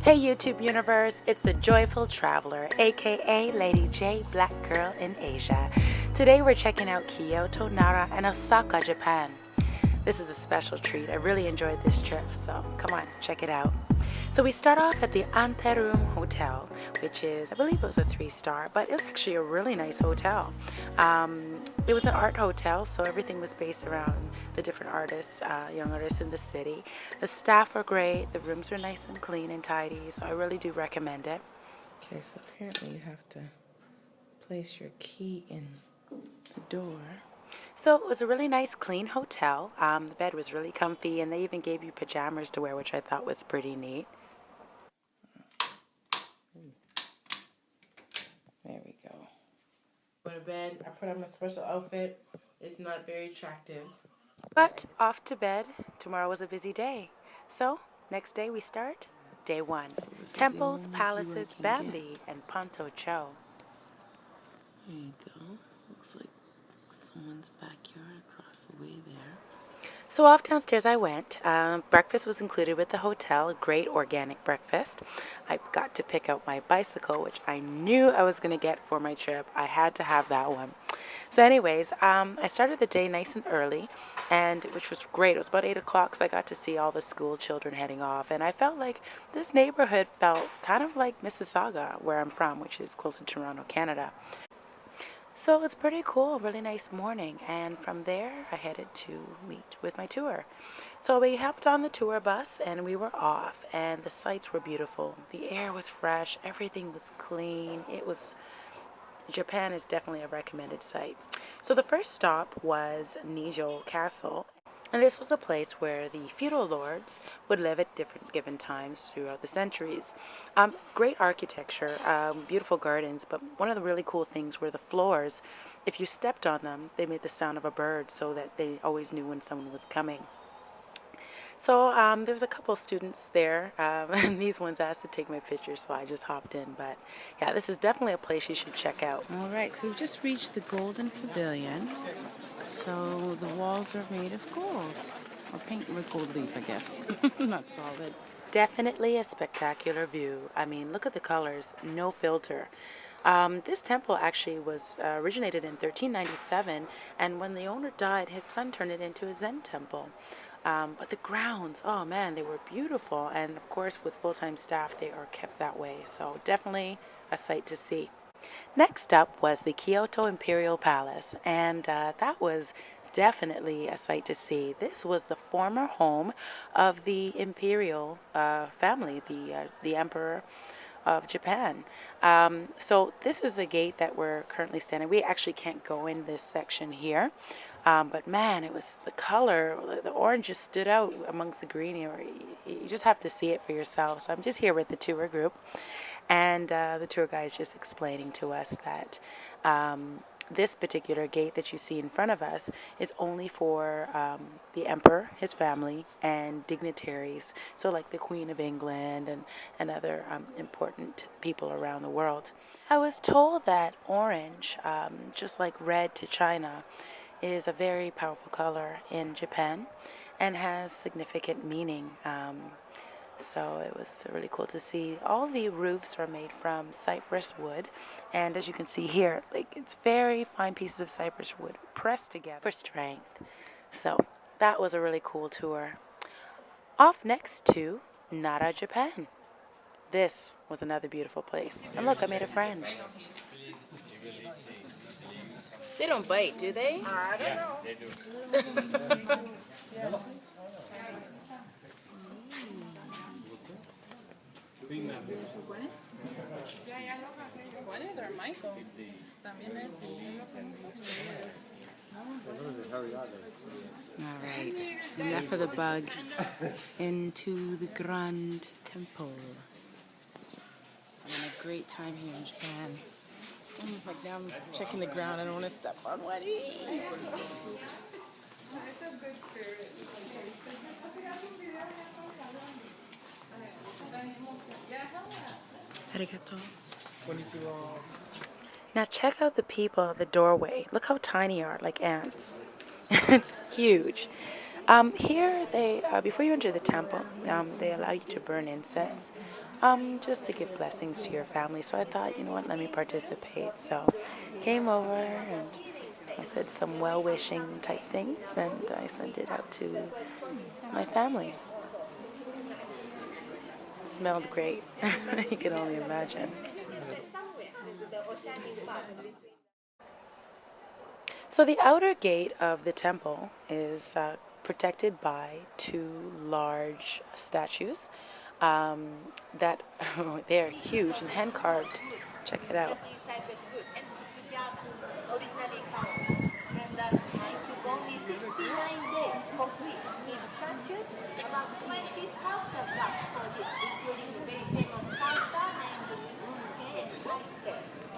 Hey YouTube universe, it's the Joyful Traveler, aka Lady J, Black Girl in Asia. Today we're checking out Kyoto, Nara, and Osaka, Japan. This is a special treat. I really enjoyed this trip, so come on, check it out. So we start off at the Anteroom Hotel, which is, I believe it was a 3-star, but it was actually a really nice hotel. It was an art hotel, so everything was based around the different artists, young artists in the city. The staff were great, the rooms were nice and clean and tidy, so I really do recommend it. Okay, so apparently you have to place your key in the door. So it was a really nice, clean hotel. The bed was really comfy, and they even gave you pajamas to wear, which I thought was pretty neat. There we go. Go to bed. I put on my special outfit. It's not very attractive. But off to bed. Tomorrow was a busy day. So next day we start day 1. So Temples, palaces, Bambi, and Ponto-chō. There you go. Looks like someone's backyard across the way there. So off downstairs I went. Breakfast was included with the hotel, a great organic breakfast. I got to pick out my bicycle, which I knew I was going to get for my trip. I had to have that one. So anyways, I started the day nice and early, and which was great. It was about 8 o'clock, so I got to see all the school children heading off. And I felt like this neighborhood felt kind of like Mississauga, where I'm from, which is close to Toronto, Canada. So it was pretty cool, really nice morning, and from there I headed to meet with my tour. So we hopped on the tour bus and we were off, and the sights were beautiful. The air was fresh, everything was clean. Japan is definitely a recommended site. So the first stop was Nijo Castle. And this was a place where the feudal lords would live at different given times throughout the centuries. Great architecture, beautiful gardens, but one of the really cool things were the floors. If you stepped on them, they made the sound of a bird so that they always knew when someone was coming. So there was a couple students there, and these ones asked to take my picture, so I just hopped in. But yeah, this is definitely a place you should check out. All right, so we've just reached the Golden Pavilion. So the walls are made of gold, or paint with gold leaf, I guess. Not solid. Definitely a spectacular view. I mean, look at the colors, no filter. This temple actually was originated in 1397, and when the owner died, his son turned it into a Zen temple. But the grounds, oh man, they were beautiful, and of course with full-time staff they are kept that way, so definitely a sight to see. Next up was the Kyoto Imperial Palace, and that was definitely a sight to see. This was the former home of the imperial family, the Emperor of Japan. So this is the gate that we're currently standing. We actually can't go in this section here, but man, it was the color, the orange just stood out amongst the green. You just have to see it for yourself. So I'm just here with the tour group, and the tour guide is just explaining to us that this particular gate that you see in front of us is only for the emperor, his family, and dignitaries, so like the Queen of England and other important people around the world. I was told that orange, just like red to China, is a very powerful color in Japan and has significant meaning. So it was really cool to see. All the roofs are made from cypress wood, and as you can see here, like it's very fine pieces of cypress wood pressed together for strength. So that was a really cool tour. Off next to Nara, Japan. This was another beautiful place. And look, I made a friend. They don't bite, do they? I don't know. They do. All right, enough of the bug. Into the Grand Temple. I'm having a great time here in Japan. Like now I'm checking the ground. I don't want to step on one. Arigato. Now check out the people at the doorway. Look how tiny they are, like ants. It's huge. Here, before you enter the temple, they allow you to burn incense. just to give blessings to your family. So I thought, you know what, let me participate. So came over and I said some well-wishing type things, and I sent it out to my family. It smelled great. You can only imagine. So the outer gate of the temple is protected by two large statues that they're huge and hand carved. Check it out.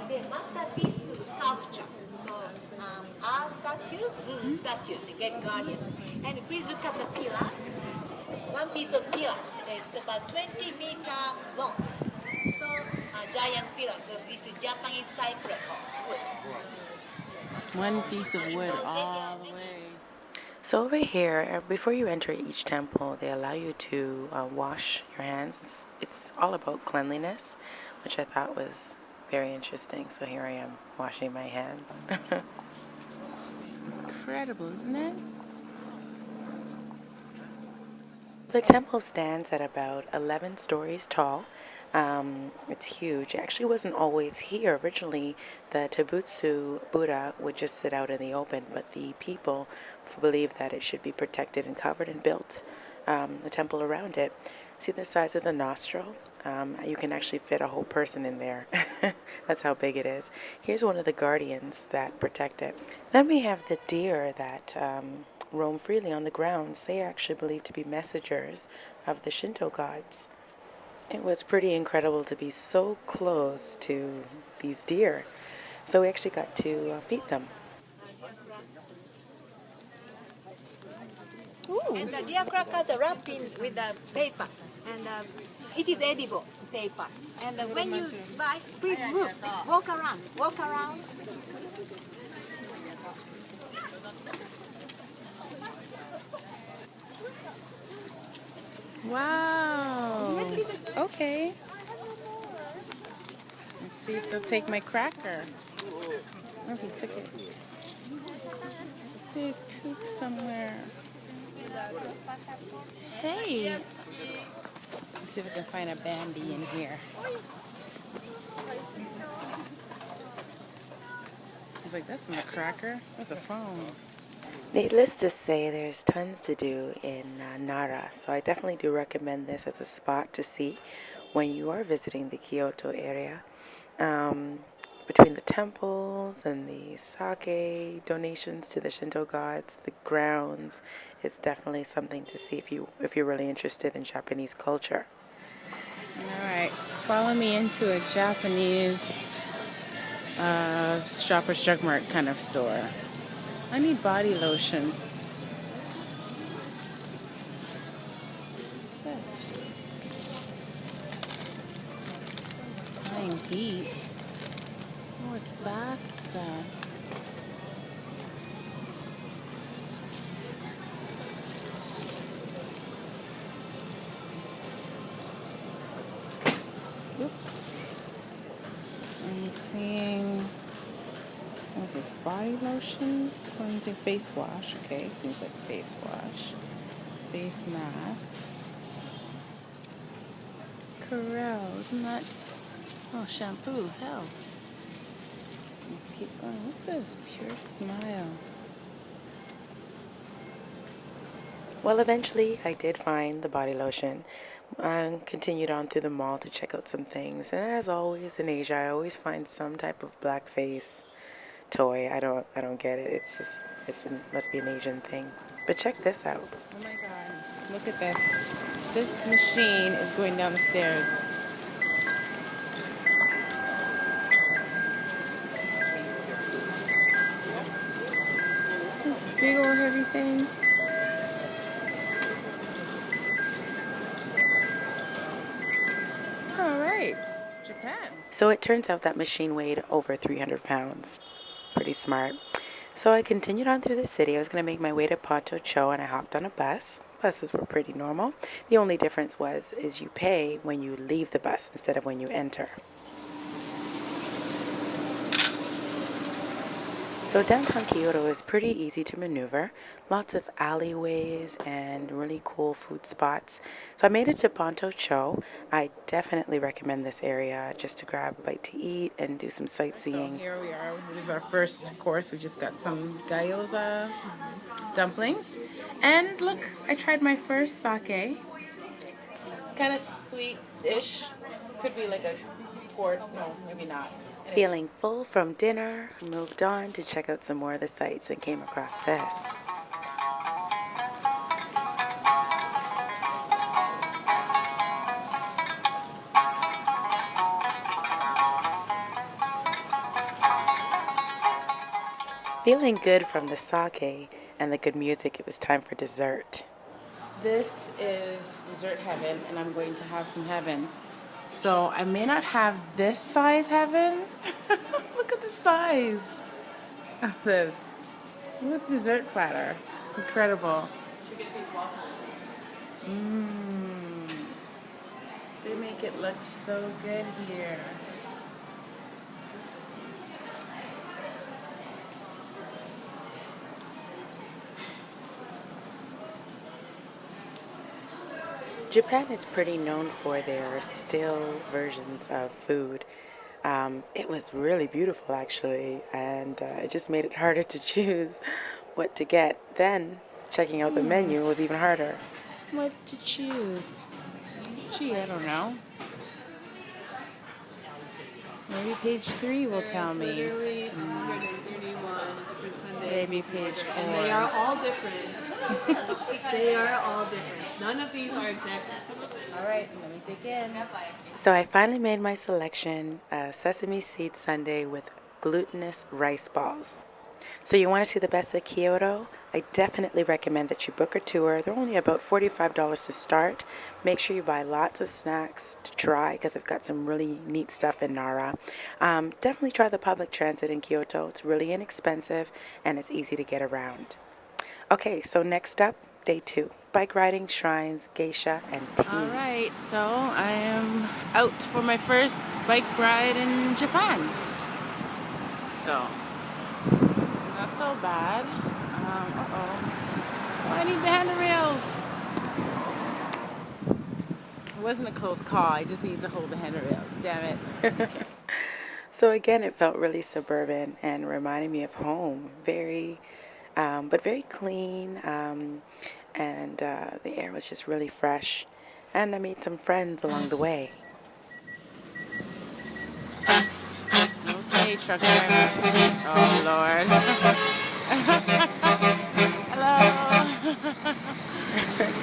The masterpiece sculpture. So our statue, the great guardians. And please look at the pillar. One piece of pillar. It's about 20-meter long. So a giant pillar. So this is Japanese cypress wood. One piece of wood all the way. So over here, before you enter each temple, they allow you to wash your hands. It's all about cleanliness, which I thought was very interesting. So here I am washing my hands. Incredible, isn't it? The temple stands at about 11 stories tall. It's huge. It actually wasn't always here. Originally, the Tabutsu Buddha would just sit out in the open, but the people believed that it should be protected and covered and built the temple around it. See the size of the nostril? You can actually fit a whole person in there. That's how big it is. Here's one of the guardians that protect it. Then we have the deer that roam freely on the grounds. They are actually believed to be messengers of the Shinto gods. It was pretty incredible to be so close to these deer. So we actually got to feed them. And the deer crackers are wrapped in with the paper. And it is edible paper. And when you buy, please move. Walk around. Walk around. Wow. Okay. Let's see if they'll take my cracker. Oh, he took it. There's poop somewhere. Hey. Let's see if I can find a Bambi in here. He's like, that's not a cracker. That's a phone. Needless to say, there's tons to do in Nara, so I definitely do recommend this as a spot to see when you are visiting the Kyoto area. Between the temples and the sake donations to the Shinto gods, the grounds, it's definitely something to see if you're really interested in Japanese culture. All right, follow me into a Japanese Shoppers Drug Mart kind of store. I need body lotion. What's this? Flying heat. Oh, it's bath stuff. Oops. I'm seeing, what's this, body lotion? Going to face wash. Okay, seems like face wash. Face masks. Corel, isn't that? Oh, shampoo, hell. Let's keep going. What's this? Pure Smile. Well, eventually I did find the body lotion and continued on through the mall to check out some things. And as always in Asia, I always find some type of blackface toy. I don't get it. Must be an Asian thing. But check this out. Oh my god. Look at this. This machine is going down the stairs. This big old heavy thing. All right. Japan. So it turns out that machine weighed over 300 pounds. Pretty smart. So I continued on through the city. I was going to make my way to Ponto-chō and I hopped on a bus. Buses were pretty normal. The only difference is you pay when you leave the bus instead of when you enter. So downtown Kyoto is pretty easy to maneuver. Lots of alleyways and really cool food spots. So I made it to Ponto-chō. I definitely recommend this area just to grab a bite to eat and do some sightseeing. So here we are. This is our first course. We just got some gyoza dumplings. And look, I tried my first sake. It's kind of sweet-ish. Could be like a quart. No, maybe not. Feeling full from dinner, moved on to check out some more of the sights and came across this. Feeling good from the sake and the good music, it was time for dessert. This is dessert heaven, and I'm going to have some heaven. So I may not have this size heaven. Look at the size of this. This dessert platter. It's incredible. They make it look so good here. Japan is pretty known for their still versions of food. It was really beautiful actually, and it just made it harder to choose what to get. Then checking out the menu was even harder. What to choose? Gee, I don't know. Maybe page 3 will tell me. Literally 131 different Sundays. Maybe page 4. And they are all different. They are all different. None of these are exactly some of them. All right, let me dig in. So I finally made my selection, a sesame seed sundae with glutinous rice balls. So you want to see the best of Kyoto? I definitely recommend that you book a tour. They're only about $45 to start. Make sure you buy lots of snacks to try because they've got some really neat stuff in Nara. Definitely try the public transit in Kyoto. It's really inexpensive and it's easy to get around. Okay, so next up, day 2. Bike riding, shrines, geisha, and tea. All right, so I am out for my first bike ride in Japan. So, not so bad. Oh, I need the handrails. It wasn't a close call. I just need to hold the handrails. Damn it. So again, it felt really suburban and reminded me of home. But very clean. And the air was just really fresh. And I made some friends along the way. Okay, trucker. Oh, Lord. Hello.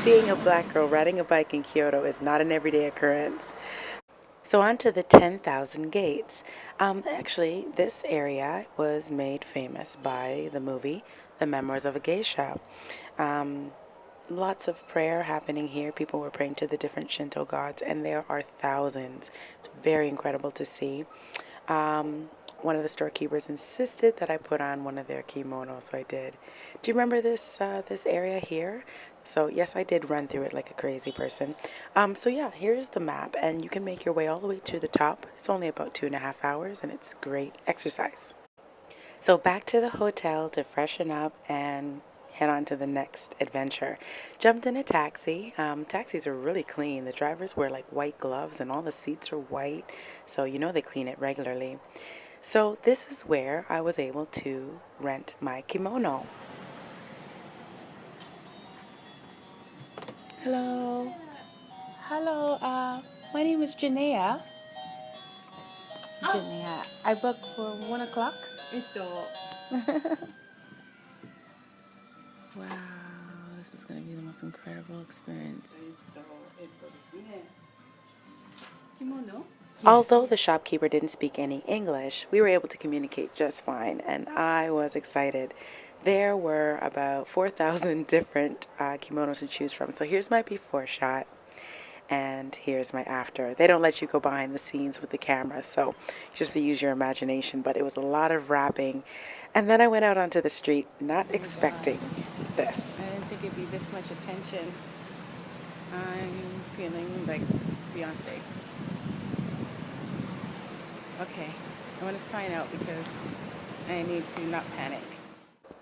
Seeing a black girl riding a bike in Kyoto is not an everyday occurrence. So on to the 10,000 gates. Actually, this area was made famous by the movie The Memoirs of a Geisha. Lots of prayer happening here. People were praying to the different Shinto gods, and there are thousands. It's very incredible to see. One of the storekeepers insisted that I put on one of their kimonos, so I did. Do you remember this area here? So yes, I did run through it like a crazy person. So yeah, here's the map, and you can make your way all the way to the top. It's only about 2.5 hours, and it's great exercise. So back to the hotel to freshen up and head on to the next adventure. Jumped in a taxi. Taxis are really clean. The drivers wear like white gloves and all the seats are white, so you know they clean it regularly. So this is where I was able to rent my kimono. Hello. Hello, my name is Janea. Janea. I booked for 1 o'clock. Wow, this is going to be the most incredible experience. Kimono? Although the shopkeeper didn't speak any English, we were able to communicate just fine, and I was excited. There were about 4,000 different kimonos to choose from. So here's my before shot, and here's my after. They don't let you go behind the scenes with the camera, so you just have to use your imagination, but it was a lot of wrapping. And then I went out onto the street not expecting this. I didn't think give you this much attention, I'm feeling like Beyonce. Okay, I want to sign out because I need to not panic.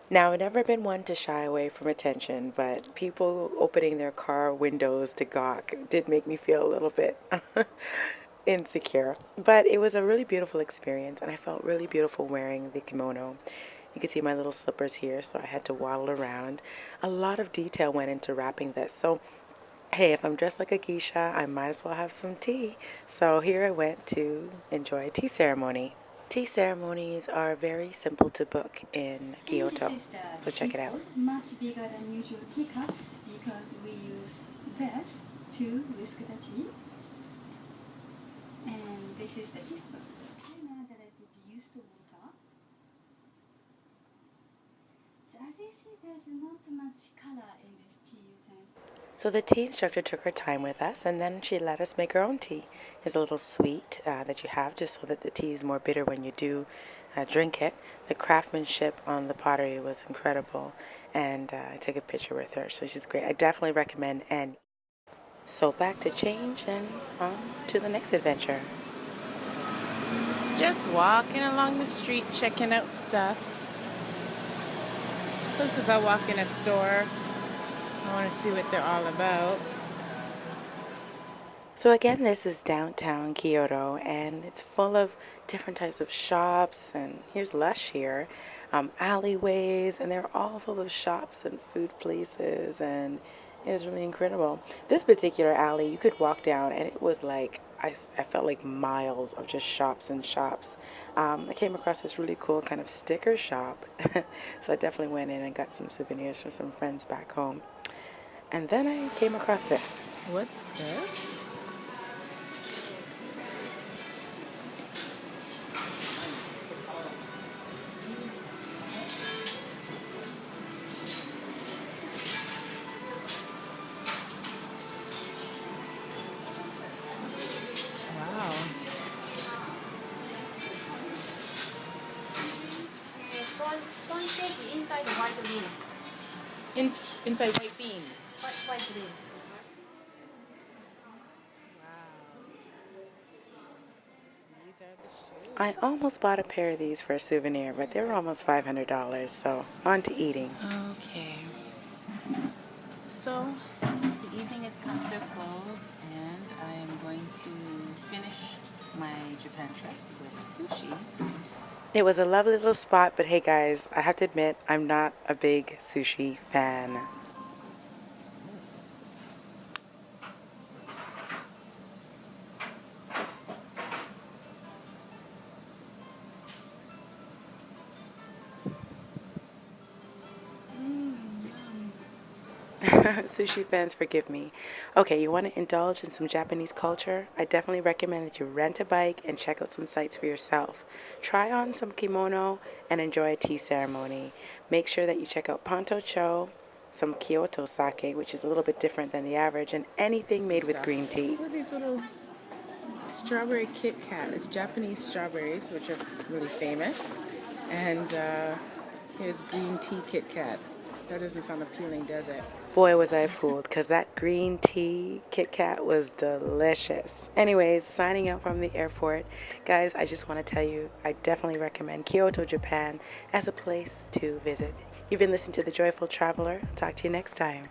Now, I've never been one to shy away from attention, but people opening their car windows to gawk did make me feel a little bit insecure. But it was a really beautiful experience, and I felt really beautiful wearing the kimono. You can see my little slippers here, so I had to waddle around. A lot of detail went into wrapping this, so hey, if I'm dressed like a geisha, I might as well have some tea. So here I went to enjoy a tea ceremony. Tea ceremonies are very simple to book in Kyoto, so check it out. Much bigger than usual teacups because we use this to whisk the tea. And this is the teaspoon. Timer that I put used to water. So as you see, there's not much color in this tea utensil. So the tea instructor took her time with us, and then she let us make our own tea. There's a little sweet that you have just so that the tea is more bitter when you do drink it. The craftsmanship on the pottery was incredible, and I took a picture with her, so she's great. I definitely recommend. And so back to change and on to the next adventure. It's just walking along the street, checking out stuff. Sometimes I walk in a store, I want to see what they're all about. So again, this is downtown Kyoto, and it's full of different types of shops, and here's Lush here, alleyways, and they're all full of shops and food places, and it was really incredible. This particular alley, you could walk down, and it was like, I felt like miles of just shops and shops. I came across this really cool kind of sticker shop, so I definitely went in and got some souvenirs for some friends back home. And then I came across this. What's this? Stone cake inside the white bean. Inside white bean. White bean. These are the shoes. I almost bought a pair of these for a souvenir, but they were almost $500, so on to eating. Okay. So, the evening has come to a close, and I am going to finish my Japan trip with sushi. It was a lovely little spot, but hey guys, I have to admit, I'm not a big sushi fan. Sushi fans, forgive me. Okay, you want to indulge in some Japanese culture? I definitely recommend that you rent a bike and check out some sites for yourself. Try on some kimono and enjoy a tea ceremony. Make sure that you check out Ponto-chō, some Kyoto sake, which is a little bit different than the average, and anything made with green tea. What are these little strawberry Kit Kat? It's Japanese strawberries, which are really famous. And here's green tea Kit Kat. That doesn't sound appealing, does it? Boy, was I fooled, because that green tea Kit Kat was delicious. Anyways, signing out from the airport. Guys, I just want to tell you, I definitely recommend Kyoto, Japan as a place to visit. You've been listening to The Joyful Traveler. I'll talk to you next time.